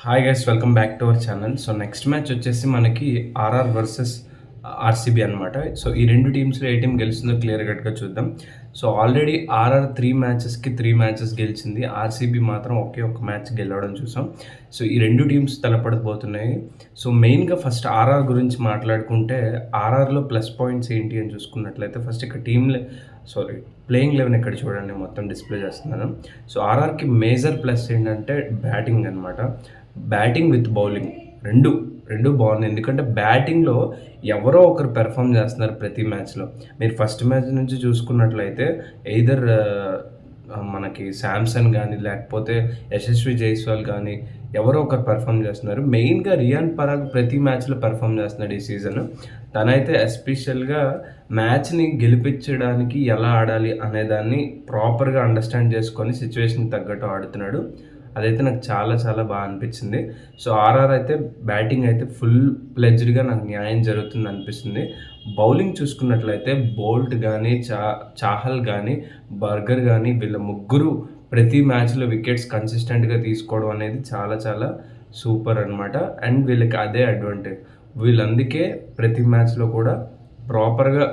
Hi guys, welcome back to our channel. So next match వచ్చేసి మనకి RR versus RCB అనమాట. So ఈ రెండు టీమ్స్లో ఏ టీం గెలుస్తుందో క్లియర్ కట్గా చూద్దాం. సో ఆల్రెడీ ఆర్ఆర్ 3 మ్యాచెస్ గెలిచింది. ఆర్సీబీ మాత్రం ఒకే ఒక్క మ్యాచ్ గెలవడం చూసాం. సో ఈ రెండు టీమ్స్ తలపడబోతున్నాయి. సో మెయిన్గా ఫస్ట్ ఆర్ఆర్ గురించి మాట్లాడుకుంటే ఆర్ఆర్లో ప్లస్ పాయింట్స్ ఏంటి అని చూసుకున్నట్లయితే ఫస్ట్ ఇక్కడ ప్లేయింగ్ 11 ఇక్కడ చూడండి, మొత్తం డిస్ప్లే చేస్తున్నాను. సో ఆర్ఆర్కి మేజర్ ప్లస్ ఏంటంటే బ్యాటింగ్ అనమాట. బ్యాటింగ్ విత్ బౌలింగ్ రెండు బాగుంది. ఎందుకంటే బ్యాటింగ్లో ఎవరో ఒకరు పెర్ఫామ్ చేస్తున్నారు ప్రతి మ్యాచ్లో. మీరు ఫస్ట్ మ్యాచ్ నుంచి చూసుకున్నట్లయితే ఎయిదర్ మనకి శాంసన్ కానీ లేకపోతే యశస్వి జైస్వాల్ కానీ ఎవరో ఒకరు పెర్ఫామ్ చేస్తున్నారు. మెయిన్గా రియాన్ పరాగ్ ప్రతి మ్యాచ్లో పెర్ఫామ్ చేస్తున్నాడు ఈ సీజన్. తనైతే ఎస్పెషల్గా మ్యాచ్ని గెలిపించడానికి ఎలా ఆడాలి అనేదాన్ని ప్రాపర్గా అండర్స్టాండ్ చేసుకొని సిచ్యువేషన్కి తగ్గట్టు ఆడుతున్నాడు. అదైతే నాకు చాలా చాలా బాగా అనిపించింది. సో ఆర్ఆర్ అయితే బ్యాటింగ్ అయితే ఫుల్ ప్లెజ్డ్గా నాకు న్యాయం జరుగుతుంది అనిపిస్తుంది. బౌలింగ్ చూసుకున్నట్లయితే బోల్ట్ కానీ చాహల్ కానీ బర్గర్ కానీ వీళ్ళ ముగ్గురు ప్రతి మ్యాచ్లో వికెట్స్ కన్సిస్టెంట్గా తీసుకోవడం అనేది చాలా చాలా సూపర్ అనమాట. అండ్ వీళ్ళకి అదే అడ్వాంటేజ్. వీళ్ళందుకే ప్రతి మ్యాచ్లో కూడా ప్రాపర్గా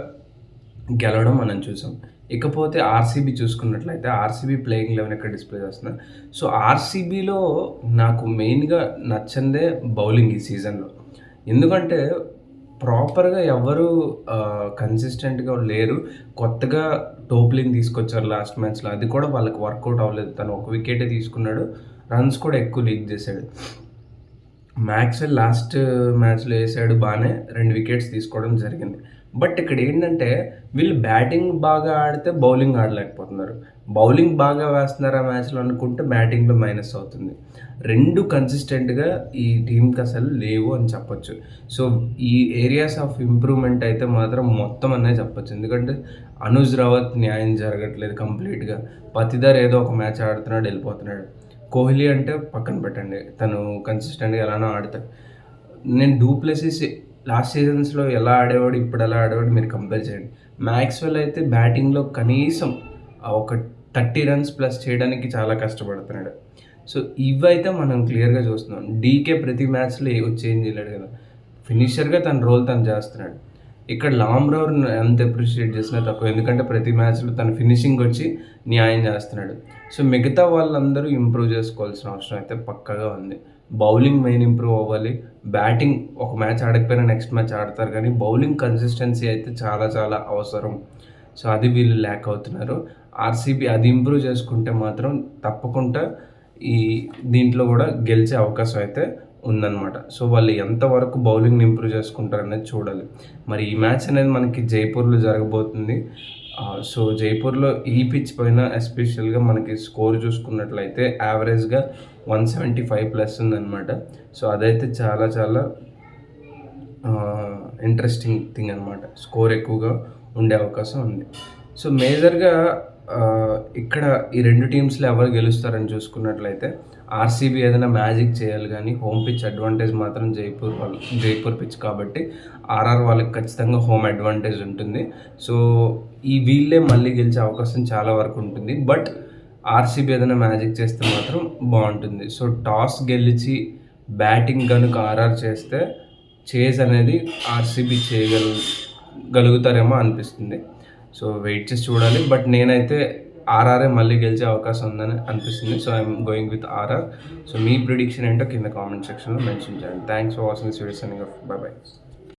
గెలవడం మనం చూసాం. ఇకపోతే ఆర్సీబీ చూసుకున్నట్లయితే ఆర్సీబీ ప్లేయింగ్ 11 ఇక్కడ డిస్ప్లే చేస్తున్నా. సో ఆర్సీబీలో నాకు మెయిన్గా నచ్చందే బౌలింగ్ ఈ సీజన్లో. ఎందుకంటే ప్రాపర్గా ఎవరు కన్సిస్టెంట్గా లేరు. కొత్తగా టోప్లింగ్ తీసుకొచ్చారు లాస్ట్ మ్యాచ్లో, అది కూడా వాళ్ళకి వర్కౌట్ అవ్వలేదు. తను ఒక వికెటే తీసుకున్నాడు, రన్స్ కూడా ఎక్కువ లీక్ చేశాడు. మ్యాక్స్వెల్ లాస్ట్ మ్యాచ్లో వేసాడు బాగానే, 2 వికెట్స్ తీసుకోవడం జరిగింది. బట్ ఇక్కడ ఏంటంటే వీళ్ళు బ్యాటింగ్ బాగా ఆడితే బౌలింగ్ ఆడలేకపోతున్నారు, బౌలింగ్ బాగా వేస్తున్నారు ఆ మ్యాచ్లో అనుకుంటే బ్యాటింగ్లో మైనస్ అవుతుంది. రెండు కన్సిస్టెంట్గా ఈ టీంకి అసలు లేవు అని చెప్పొచ్చు. సో ఈ ఏరియాస్ ఆఫ్ ఇంప్రూవ్మెంట్ అయితే మాత్రం మొత్తం అనే చెప్పొచ్చు. ఎందుకంటే అనుజ్ రావత్ న్యాయం జరగట్లేదు కంప్లీట్గా. పతిదార్ ఏదో ఒక మ్యాచ్ ఆడుతున్నాడు, వెళ్ళిపోతున్నాడు. కోహ్లీ అంటే పక్కన పెట్టండి, తను కన్సిస్టెంట్గా ఎలానో ఆడతాడు. నేను డూప్లెసిస్ లాస్ట్ సీజన్స్లో ఎలా ఆడేవాడు, ఇప్పుడు ఎలా ఆడేవాడు మీరు కంపేర్ చేయండి. మ్యాక్స్వెల్ అయితే బ్యాటింగ్లో కనీసం ఒక 30 రన్స్ ప్లస్ చేయడానికి చాలా కష్టపడుతున్నాడు. సో ఇవైతే మనం క్లియర్గా చూస్తున్నాం. డీకే ప్రతి మ్యాచ్లో చేంజ్ చేయలేడు కదా, ఫినిషర్గా తన రోల్ తను చేస్తున్నాడు. ఇక్కడ లామ్రోర్ ఎంత అప్రిషియేట్ చేసినా తక్కువ, ఎందుకంటే ప్రతి మ్యాచ్లో తన ఫినిషింగ్ వచ్చి న్యాయం చేస్తున్నాడు. సో మిగతా వాళ్ళందరూ ఇంప్రూవ్ చేసుకోవాల్సిన అవసరం అయితే పక్కగా ఉంది. బౌలింగ్ మెయిన్ ఇంప్రూవ్ అవ్వాలి. బ్యాటింగ్ ఒక మ్యాచ్ ఆడకపోయినా నెక్స్ట్ మ్యాచ్ ఆడతారు, కానీ బౌలింగ్ కన్సిస్టెన్సీ అయితే చాలా చాలా అవసరం. సో అది వీళ్ళు ల్యాక్ అవుతున్నారు. ఆర్సీబీ అది ఇంప్రూవ్ చేసుకుంటే మాత్రం తప్పకుండా ఈ దీంట్లో కూడా గెలిచే అవకాశం అయితే ఉందన్నమాట. సో వాళ్ళు ఎంతవరకు బౌలింగ్ని ఇంప్రూవ్ చేసుకుంటారు అనేది చూడాలి. మరి ఈ మ్యాచ్ అనేది మనకి జైపూర్లో జరగబోతుంది. సో జైపూర్లో ఈ పిచ్ పైన ఎస్పెషల్గా మనకి స్కోర్ చూసుకున్నట్లయితే యావరేజ్గా 175+ ఉందన్నమాట. సో అదైతే చాలా చాలా ఇంట్రెస్టింగ్ థింగ్ అనమాట. స్కోర్ ఎక్కువగా ఉండే అవకాశం ఉంది. సో మేజర్గా ఇక్కడ ఈ రెండు టీమ్స్లో ఎవరు గెలుస్తారని చూసుకున్నట్లయితే ఆర్సీబీ ఏదైనా మ్యాజిక్ చేయాలి, కానీ హోమ్ పిచ్ అడ్వాంటేజ్ మాత్రం జైపూర్ పిచ్ కాబట్టి ఆర్ఆర్ వాళ్ళకి ఖచ్చితంగా హోమ్ అడ్వాంటేజ్ ఉంటుంది. సో ఈ వీళ్ళే మళ్ళీ గెలిచే అవకాశం చాలా వరకు ఉంటుంది. బట్ ఆర్సీబీ ఏదైనా మ్యాజిక్ చేస్తే మాత్రం బాగుంటుంది. సో టాస్ గెలిచి బ్యాటింగ్ కనుక ఆర్ఆర్ చేస్తే చేజ్ అనేది ఆర్సీబీ చేయగలుగుతారేమో అనిపిస్తుంది. సో వెయిట్ చేసి చూడాలి. బట్ నేనైతే ఆర్ఆర్ఏ మళ్ళీ గెలిచే అవకాశం ఉందని అనిపిస్తుంది. So I'm going with RR. So మీ ప్రిడిక్షన్ ఏంటో కింద కామెంట్ సెక్షన్లో మెన్షన్ చేయండి. Thanks for watching this video. Signing off. Bye by.